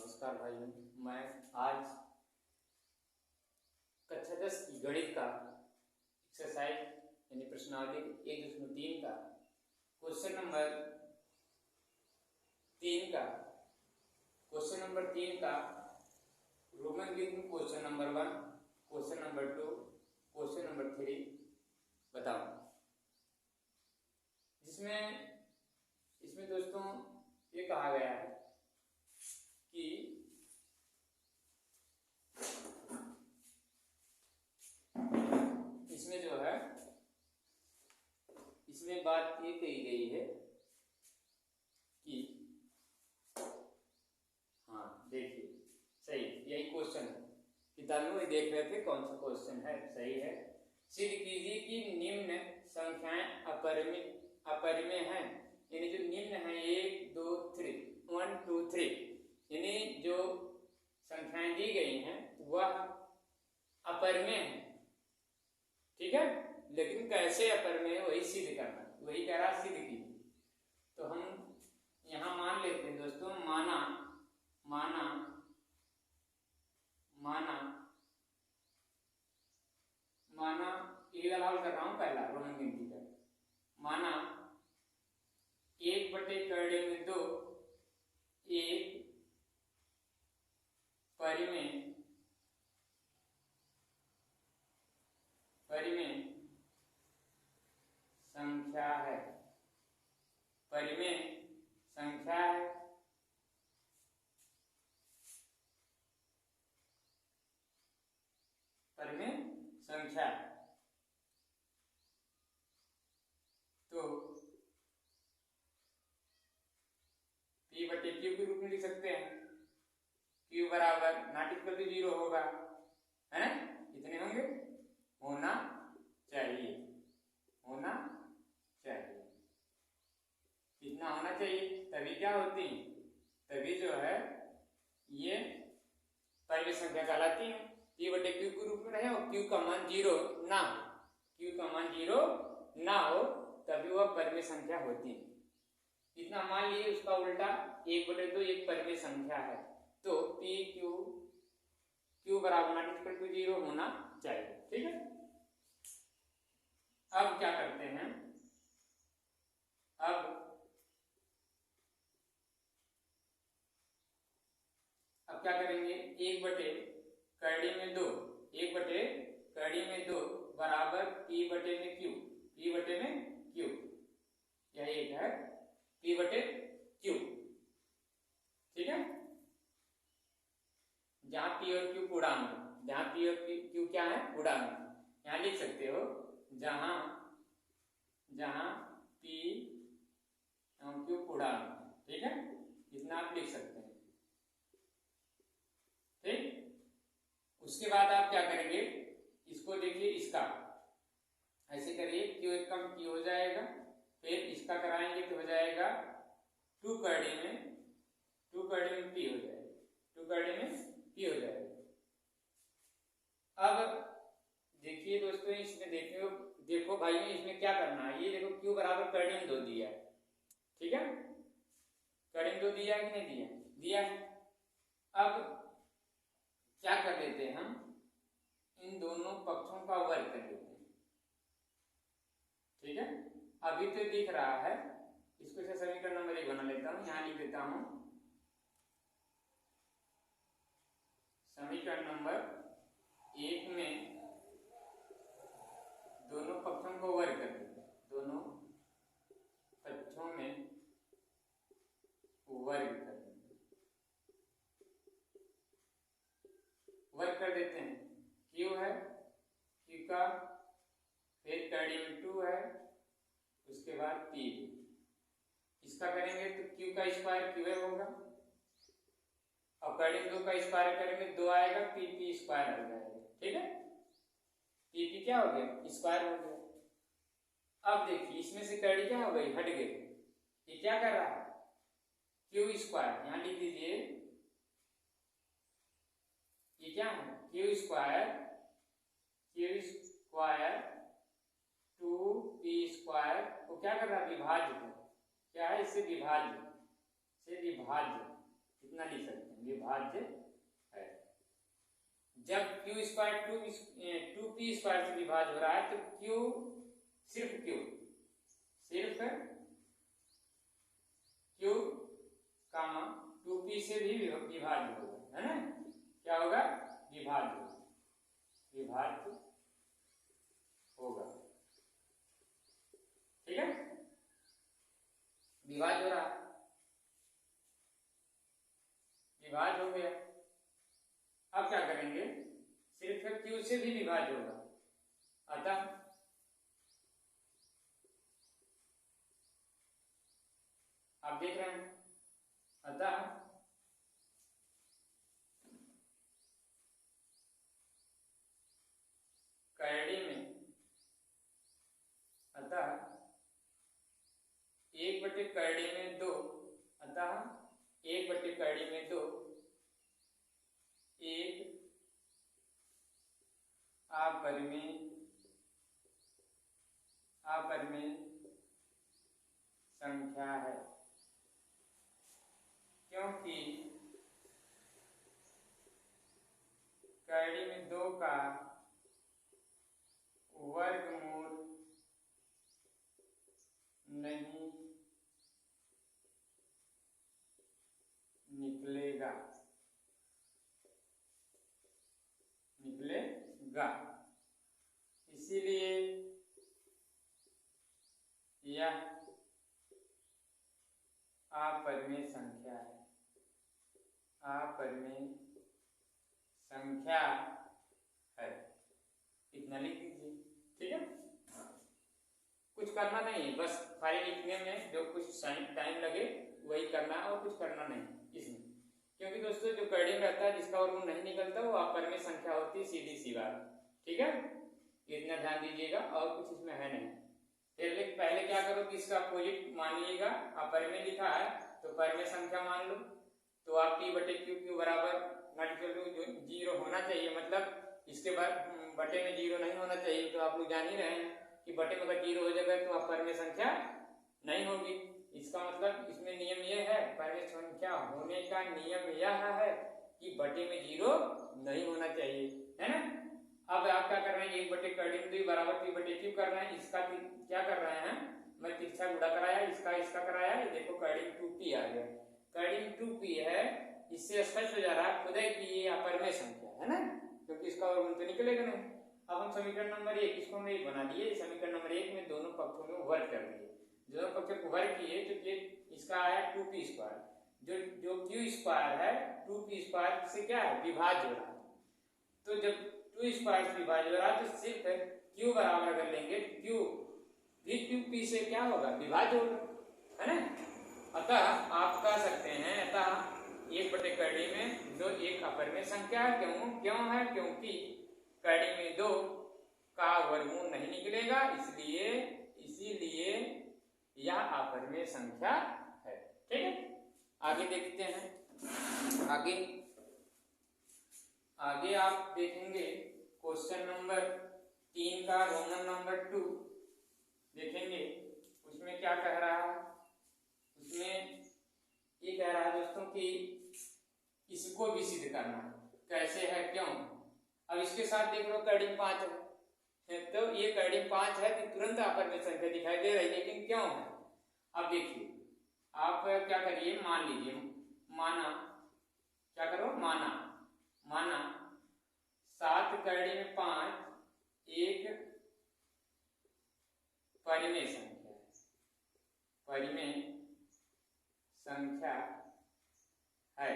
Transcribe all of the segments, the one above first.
नमस्कार भाइयों, मैं आज कक्षा 10 की गणित का एक्सरसाइज यानी प्रश्नावली 1.3 का क्वेश्चन नंबर 3 का रोमन ग्रीक में question number 1, question number 2, question number 3 बताऊं। इसमें दोस्तों ये कहा गया है कि इसमें बात ये कही गई है कि देखिए सही यही क्वेश्चन है। किताब में देख रहे थे कौन सा क्वेश्चन है, सही है। सिद्ध कीजिए कि निम्न संख्याएं अपरिमेय हैं, यानी जो निम्न है 1 2 3 1 2 3 यानी जो संख्याएं दी गई हैं वह अपरिमेय है, ठीक है। लेकिन कैसे अपरिमेय वही सिद्ध करना, वही कह रहा सिद्ध की। तो हम यहां मान लेते हैं दोस्तों, माना ये हल कर रहा हूं पहला रोमन गिनती का। माना 1/2 में 2 एक परिमेय संख्या है, परिमेय संख्या है। परिमेय संख्या तो P/Q के रूप में लिख सकते हैं। Q बराबर नॉट इक्वल टू 0 होगा, है ना। कितने होंगे, होना चाहिए कितना होना चाहिए, तभी क्या होती है, तभी जो है ये परिमेय संख्या कहलाती है। P/Q के रूप में रहे और Q का मान 0 ना हो तभी वह परिमेय संख्या होती है। कितना मान लिए उसका उल्टा 1/2 एक परिमेय संख्या है, तो Q बराबर नॉट इक्वल टू 0 होना चाहिए, ठीक है। अब क्या करते हैं, अब क्या करेंगे, 1/2 में 2 बराबर P/Q, यह एक है P/Q, ठीक है। जहां P और Q पूर्णांक, जहां P और Q क्या है, पूर्णांक, यहां लिख सकते हो जहां P और Q पूर्णांक, ठीक है, इतना आप लिख सकते हैं, ठीक। उसके बाद आप क्या करेंगे, इसको देखिए, इसका ऐसे करिए, Q एक कम Q हो जाएगा, फिर इसका कराएंगे तो हो जाएगा 2 करड़े में P हो जाएगा, 2 करड़े में P हो जाएगा। अब देखिए दोस्तों, इसमें देखो भाइयों, इसमें क्या करना है, ये देखो Q बराबर करड़े में 2 दिया है, ठीक है। करड़े में 2 दिया है कि नहीं दिया है। अब क्या कर लेते हैं, हम इन दोनों पक्षों का वर्ग कर लेते हैं, ठीक है। अभी तो दिख रहा है, इसको से समीकरण नंबर 1 बना लेता हूं, यहां लिख देता हूं समीकरण नंबर 1 में दोनों पक्षों को वर्ग कर देते हैं, दोनों पक्षों में वर्ग कर देते हैं। Q है, Q का फिर करड़ी में 2 है, उसके बाद P, इसका करेंगे तो Q का स्क्वायर Q होगा, और करड़ी में 2 का स्क्वायर करेंगे 2 आएगा, P स्क्वायर हो जाएगा, ठीक है। P क्या हो गया, स्क्वायर हो गया। अब देखिए, इसमें से करड़ी क्या हो गई, हट गई, ये क्या कर रहा है, Q स्क्वायर, यहां लिख दीजिए, ये क्या है, Q स्क्वायर 2P स्क्वायर को क्या कर रहा है, विभाज्य को, क्या है, इससे विभाज्य इतना लिख सकते हैं, विभाज्य है। जब क्यू स्क्वायर 2p स्क्वायर से विभाज्य हो रहा है तो क्यू सिर्फ क्यू कामा 2p से भी विभाज्य होगा, है ना। क्या होगा? विभाज्य होगा। ठीक है, विभाज्य हो रहा, विभाज्य हो गया। अब क्या करेंगे? सिर्फ क्यू से भी विभाज्य होगा, अतः आप देख रहे हैं, अतः करड़ी में, अतः 1/करड़ी में 2, अतः 1/करड़ी में 2 एक अपरिमेय संख्या है, क्योंकि करड़ी में 2 का वर्गमूल नहीं निकलेगा। इसीलिए यह अपरिमेय संख्या है, इतना लिख दीजिए। ठीक है, कुछ करना नहीं है, बस फाइल लिखने में जो कुछ टाइम लगे वही करना है और कुछ करना नहीं इसमें, क्योंकि दोस्तों जो करड़ी में रहता है जिसका वर्गमूल नहीं निकलता वो अपरिमेय संख्या होती है, सीधी सी बात। ठीक है, इतना ध्यान दीजिएगा, और कुछ इसमें है नहीं। पहले क्या करो कि इसका अपोजिट मान लीजिएगा, अपरिमेय लिखा है तो परिमेय संख्या मान लो, तो आप p/q बराबर नॉट इक्वल टू 0 होना चाहिए, मतलब इसके बटे में 0 नहीं होना चाहिए। तो आप लोग जान ही रहे हैं कि बटे में अगर 0 हो जाएगा तो अपरिमेय संख्या नहीं होगी। इसका मतलब इसमें नियम यह है, परिमेय संख्या होने का नियम यह है कि बटे में 0 नहीं होना चाहिए, है ना। अब आप क्या कर रहे हैं, 1/करड़ी में 2 बराबर p/q कर रहे हैं। इसका क्या कर रहे हैं, मैं तिरछा गुणा कराया, इसका कराया, ये देखो करड़ी में 2p आ गया, करड़ी में 2p है, इससे स्पष्ट हो जा रहा है खुदा की ये अपरिमेय संख्या है ना, क्योंकि इसका वर्गमूल तो निकलेगा नहीं। अब हम समीकरण नंबर 1 इसको हमने बना दिए, समीकरण नंबर 1 में दोनों पक्षों में वर्ग कर दिए, दोनों पक्षों को वर्ग किए तो ये इसका आया 2p स्क्वायर, जो q स्क्वायर है 2p स्क्वायर से क्या है, विभाज्य हो रहा है। तो जब 2 स्क्वायर से विभाज्य हो रहा है तो सिर्फ q बराबर अगर लेंगे, q भी 2p से क्या होगा, विभाज्य होगा, है ना। अतः आप कह सकते हैं, अतः 1/करड़ी में 2 एक अपरिमेय संख्या है। क्यों है, क्योंकि करड़ी में 2 का वर्गमूल नहीं निकलेगा, इसीलिए यह अपरिमेय संख्या है। ठीक है, आगे देखते हैं। आगे आप देखेंगे क्वेश्चन नंबर 3 का रोमन नंबर 2 देखेंगे, उसमें क्या कह रहा है। उसमें ये कह रहा है दोस्तों कि इसको भी सिद्ध करना कैसे है, क्यों। अब इसके साथ देख लो करड़ी 5 है, तो ये करड़ी 5 है तो तुरंत अपरिमेय संख्या दिखाई दे रही है, लेकिन क्यों है। अब देखिए, आप क्या करिए, मान लीजिए, क्या करो, माना 7 करड़ी में 5 एक परिमेय संख्या है,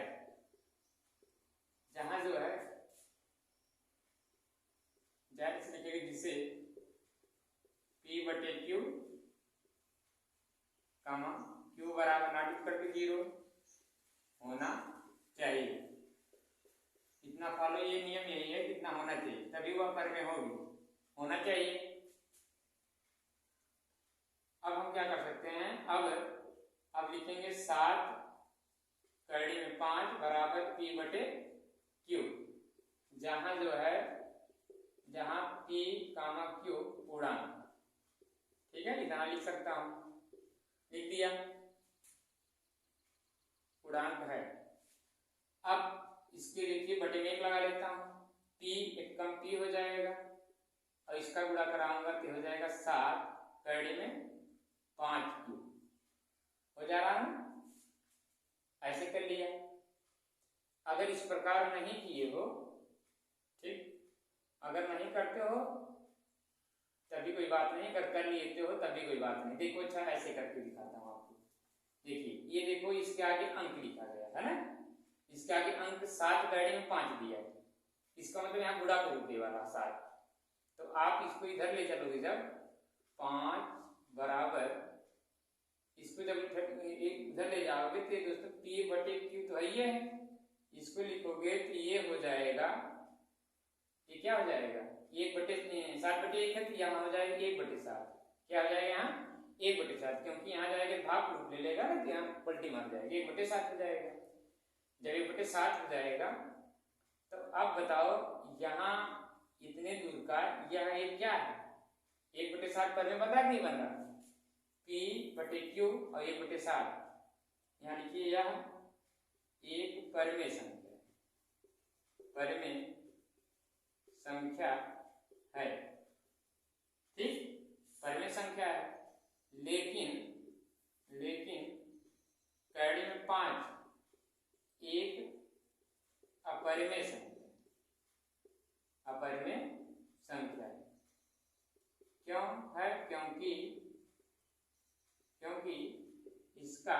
जहां जो है लिखेंगे जिसे p/q q बराबर नॉट इक्वल टू 0 होना चाहिए। इतना फॉलो, ये नियम यही है, कितना होना चाहिए तभी वह परिमेय होना चाहिए। अब हम क्या कर सकते हैं, अब लिखेंगे 7 करड़ी में 5 बराबर p/q, जहां जो है, जहां p, q पूर्णांक। ठीक है, इतना लिख सकता हूं, लिख दिया, पूर्णांक है। इसके देखिए बटे में 1 लगा लेता हूँ, p एक कम p हो जाएगा और इसका गुणा कराऊंगा तो हो जाएगा 7 कड़ी में 5q। हो जा रहा है, ऐसे कर लिया। अगर इस प्रकार नहीं किए हो, ठीक, अगर नहीं करते हो तभी कोई बात नहीं, अगर कर लेते हो तभी कोई बात नहीं। देखो अच्छा ऐसे करके दिखाता हूँ आपको। देखिए ये देखो इसके आगे अंक लिखा गया है ना, इसके आगे अंक 7 कड़ी में 5 दिया है, इसका मतलब यहाँ गुणा को रूप वाला 7। तो आप इसको इधर ले चलोगे, जब 5 बराबर इसको जब इधर ले जाओगे तो दोस्तों p बटे q तो है, इसको लिखोगे तो ये हो जाएगा, ये क्या हो जाएगा 1/7/1 है, तो यहाँ हो जाएगा 1/7। क्या हो जाएगा यहाँ 1/7, क्योंकि यहाँ जाएगा भाग रूप ले लेगा ना, तो यहाँ पलटी मार जाएगी 1/7 हो जाएगा। जब 1/7 हो जाएगा तो अब बताओ यहाँ इतने दूर का यह एक क्या है, 1/7 पर में बता नहीं बन रहा, p बटे q और 1/7। यहाँ लिखिए यह एक परिमेय संख्या, परिमेय संख्या है, ठीक, परिमेय संख्या है। लेकिन कड़ी में 5 एक अपरिमेय संख्या, अपरिमेय संख्या है। क्यों है? क्योंकि इसका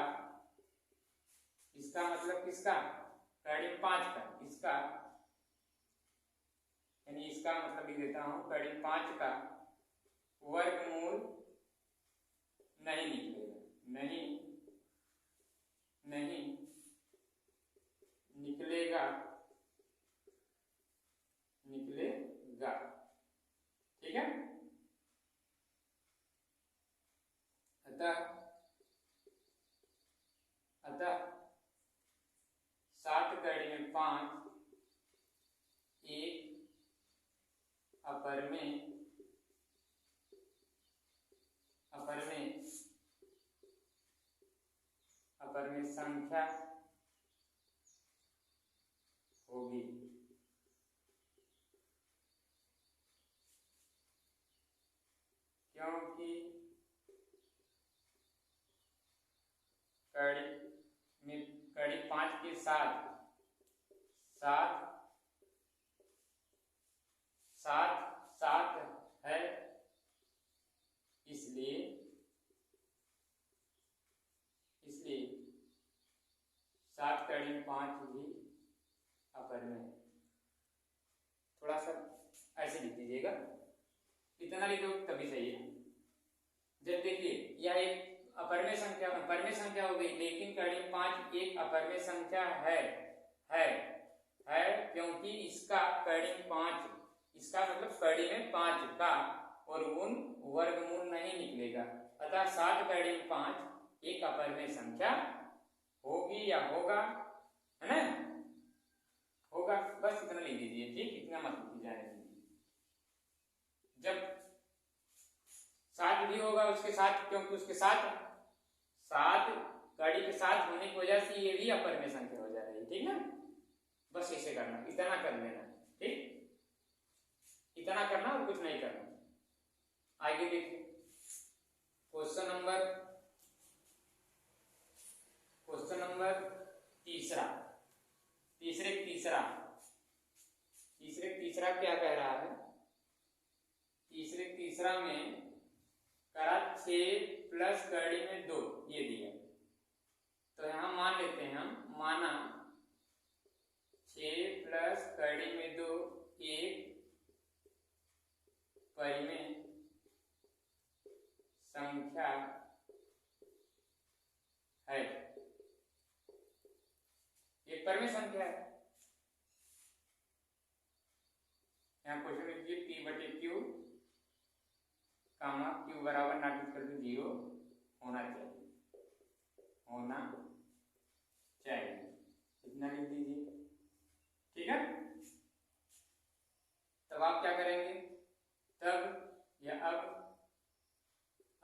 मतलब किसका, कड़ी में 5 का, इसका यानी इसका मतलब लिख देता हूं, कड़ी 5 का वर्गमूल नहीं निकलेगा, नहीं निकलेगा, ठीक है। अतः 7 कड़ी में 5 एक अपरिमेय संख्या होगी। क्योंकि कड़ी 5 के साथ 7 है, इसलिए 7 कड़ी में 5 भी अपरिमेय। थोड़ा सा ऐसे लिख दीजिएगा, इतना लिखो तभी सही है। जब देखिए यह एक अपरिमेय संख्या हो गई, लेकिन कड़ी में 5 एक अपरिमेय संख्या है, क्योंकि इसका कड़ी में 5, इसका मतलब कड़ी में 5 का वर्गमूल नहीं निकलेगा। अतः 7 कड़ी में 5 एक अपरिमेय संख्या होगी या होगा, है ना, होगा। बस इतना लिख दीजिए, ठीक, इतना मत लिखी जाए। जब 7 भी होगा उसके साथ, क्योंकि उसके साथ 7 कड़ी के साथ होने की वजह से ये भी अपरिमेय संख्या हो जा रही है, ठीक ना। बस ऐसे करना, इतना कर लेना, ठीक, इतना करना और कुछ नहीं करना। आगे देखिए क्वेश्चन नंबर तीसरा क्या कह रहा है। तीसरा में करा 6 प्लस कड़ी में 2 ये दिया, तो यहां मान लेते हैं हम, माना 6 प्लस कड़ी में 2 एक परिमेय संख्या है, एक परिमेय संख्या है। यहाँ क्वेश्चन लिखिए p बटे q कामा q बराबर नाटित कर दो 0 होना चाहिए, इतना लिख दीजिए, ठीक है। तब आप क्या करेंगे, तब या अब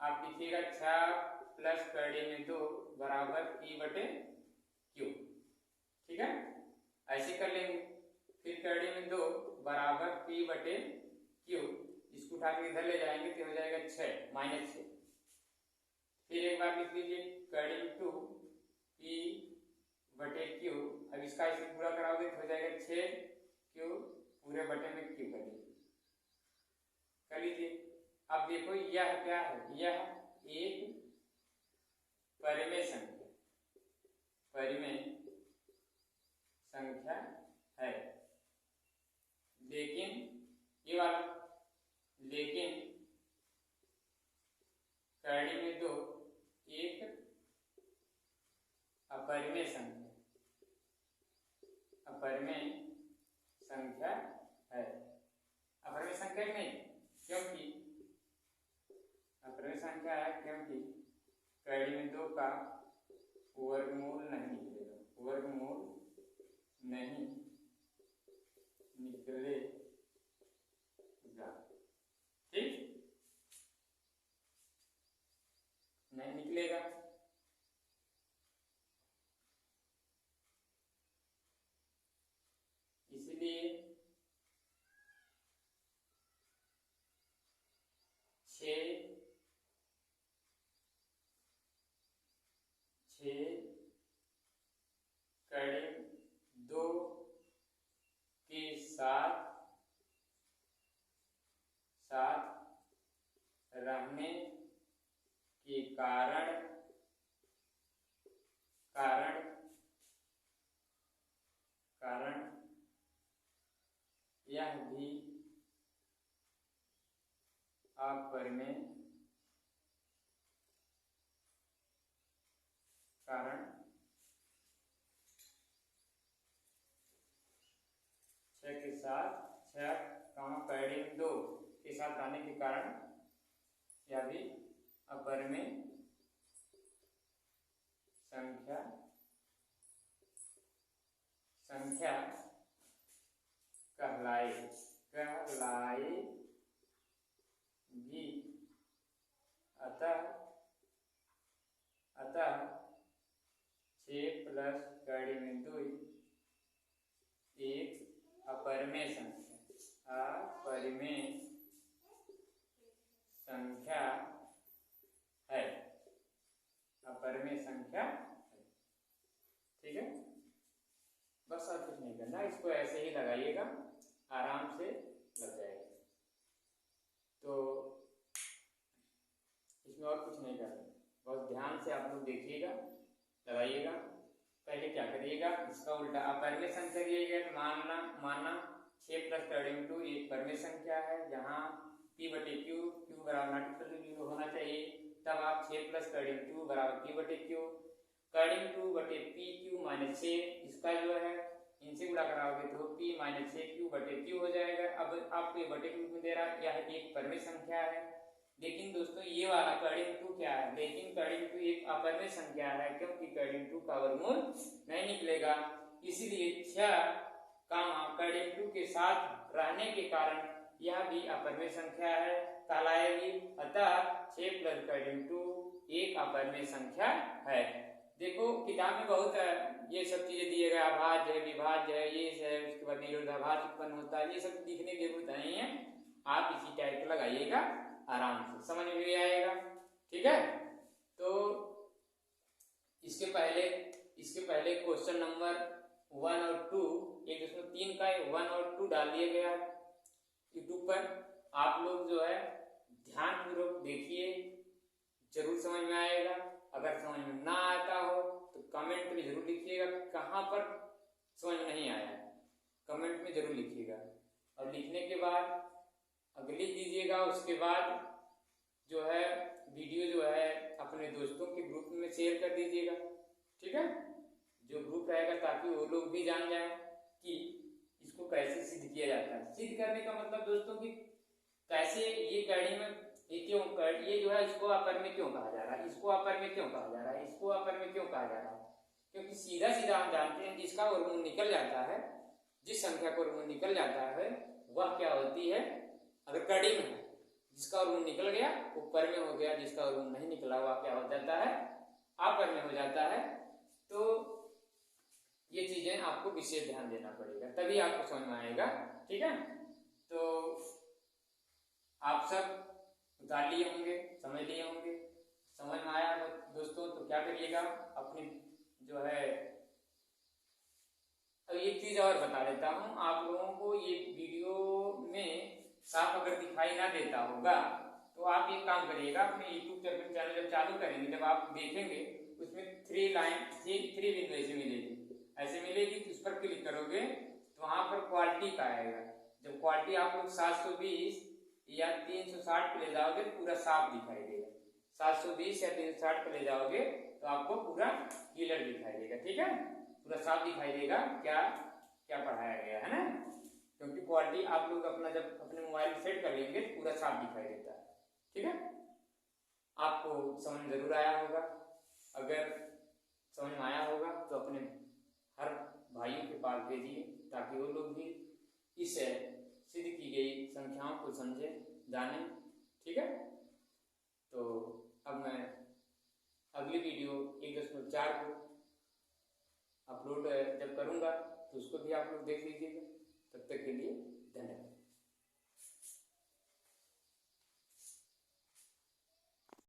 आप लिखिएगा 6 प्लस कड़ी में 2 बराबर p बटे q, ठीक है, ऐसे कर लेंगे। फिर कड़ी में 2 बराबर p बटे q, इसको उठा के इधर ले जाएंगे तो हो जाएगा 6 -6। फिर एक बार लिख लीजिए कड़ी में 2 p बटे q, अब इसका इसे पूरा कराओगे तो हो जाएगा 6q पूरे बटे में q कर लीजिए। अब देखो यह क्या है, यह एक परिमेय संख्या, परिमेय संख्या है। लेकिन ये वाला, लेकिन कड़ी में 2 एक अपरिमेय संख्या, अपरिमेय संख्या है। अपरिमेय संख्या नहीं, क्योंकि अपरिमेय संख्या है क्योंकि कड़ी में 2 का वर्गमूल नहीं निकलेगा, वर्गमूल नहीं निकलेगा, ठीक, नहीं निकलेगा। इसलिए 6 कड़ी 2 के साथ रहने के कारण यह भी अपरिमेय कारण 6 के साथ 6 कड़ी 2 के साथ आने के कारण यह भी अपरिमेय संख्या कहलाएगी। अतः 6 प्लस कड़ी में 2 एक अपरिमेय संख्या है, अपरिमेय संख्या है। ठीक है, बस और कुछ नहीं करना, इसको ऐसे ही लगाइएगा, आराम से लग जाएगा। तो इसमें और कुछ नहीं करना, बहुत ध्यान से आप लोग देखिएगा, लगाइएगा। पहले क्या करिएगा, इसका उल्टा अपरिमेय संख्या दिया गया तो मानना 6 प्लस कड़ी में 2 एक परिमेय संख्या है, जहाँ p बटे q बराबर नॉट इक्वल टू 0 होना चाहिए। तब आप 6 प्लस कड़ी में 2 बराबर p बटे q, कड़ी में 2 बटे pq माइनस 6, इसका जो है इनसे गुणा कराओगे तो p माइनस 6q बटे q हो जाएगा। अब आपको ये बटे q में दे रहा है, यह एक परिमेय संख्या है। लेकिन दोस्तों ये वाला कड़ी में 2 क्या है, लेकिन कड़ी में 2 एक अपरिमेय संख्या है, क्योंकि कड़ी में 2 का वर्गमूल नहीं निकलेगा। इसलिए 6 कड़ी में 2 के साथ रहने के कारण यह भी अपरिमेय संख्या है, कहलाएगी। अतः 6 प्लस कड़ी में 2 एक अपरिमेय संख्या है। देखो किताब में बहुत ये सब चीजें दिए गए, अभाज्य है, विभाज्य है, ये है, उसके बाद विरोधाभास उत्पन्न होता है, ये सब दिखने की जरूरत नहीं है। आप इसी टाइप का लगाइएगा, आराम से समझ में भी आएगा। ठीक है, तो इसके पहले क्वेश्चन नंबर 1 और 2, एक इसमें 3 का 1 और 2 डाल दिया गया यूट्यूब पर। आप लोग जो है ध्यान पूर्वक देखिए, जरूर समझ में आएगा। अगर समझ में ना आता हो तो कमेंट में जरूर लिखिएगा, कहाँ पर समझ में नहीं आया कमेंट में जरूर लिखिएगा। और लिखने के बाद अगर लिख दीजिएगा, उसके बाद जो है वीडियो जो है अपने दोस्तों के ग्रुप में शेयर कर दीजिएगा। ठीक है, जो ग्रुप रहेगा, ताकि वो लोग भी जान जाए कि इसको कैसे सिद्ध किया जाता है। सिद्ध करने का मतलब दोस्तों कि कैसे ये कड़ी में ये जो है इसको अपरिमेय क्यों कहा जा रहा है, इसको अपरिमेय क्यों कहा जा रहा है, इसको अपरिमेय क्यों कहा जा रहा है। क्योंकि सीधा हम जानते हैं जिसका वर्गमूल निकल जाता है, जिस संख्या का वर्गमूल निकल जाता है वह क्या होती है, अगर कड़ी में है जिसका वर्गमूल निकल गया वो परिमेय हो गया, जिसका वर्गमूल नहीं निकला हुआ क्या हो जाता है, अपरिमेय हो जाता है। तो ये चीजें आपको विशेष ध्यान देना पड़ेगा, तभी आपको समझ में आएगा। ठीक है, तो आप सब उतार लिए होंगे, समझ लिए होंगे। समझ में आया दोस्तों तो क्या करिएगा, अपनी जो है, अब एक चीज और बता देता हूँ आप लोगों को, ये वीडियो में साफ अगर दिखाई ना देता होगा तो आप एक काम करिएगा, अपने यूट्यूब चैनल जब चालू करेंगे, जब आप देखेंगे उसमें थ्री बिंदु ऐसे मिलेगी, ऐसे मिलेगी तो उस पर क्लिक करोगे तो वहां पर क्वालिटी का आएगा। जब क्वालिटी आप लोग 720 या 360 पे ले जाओगे तो पूरा साफ दिखाई देगा। 720 या 360 पे ले जाओगे तो आपको पूरा क्लियर दिखाई देगा। ठीक है, पूरा साफ दिखाई देगा क्या क्या पढ़ाया गया है ना, क्योंकि क्वालिटी आप लोग अपना जब अपने मोबाइल सेट कर लेंगे तो पूरा साफ दिखाई देता है। ठीक है, आपको समझ जरूर आया होगा। अगर समझ में आया होगा तो अपने हर भाइयों के पास भेजिए ताकि वो लोग भी इस सिद्ध की गई संख्याओं को समझे, जाने। ठीक है, तो अब मैं अगली वीडियो 1.4 को अपलोड जब करूंगा तो उसको भी आप लोग देख लीजिएगा। तब तक के लिए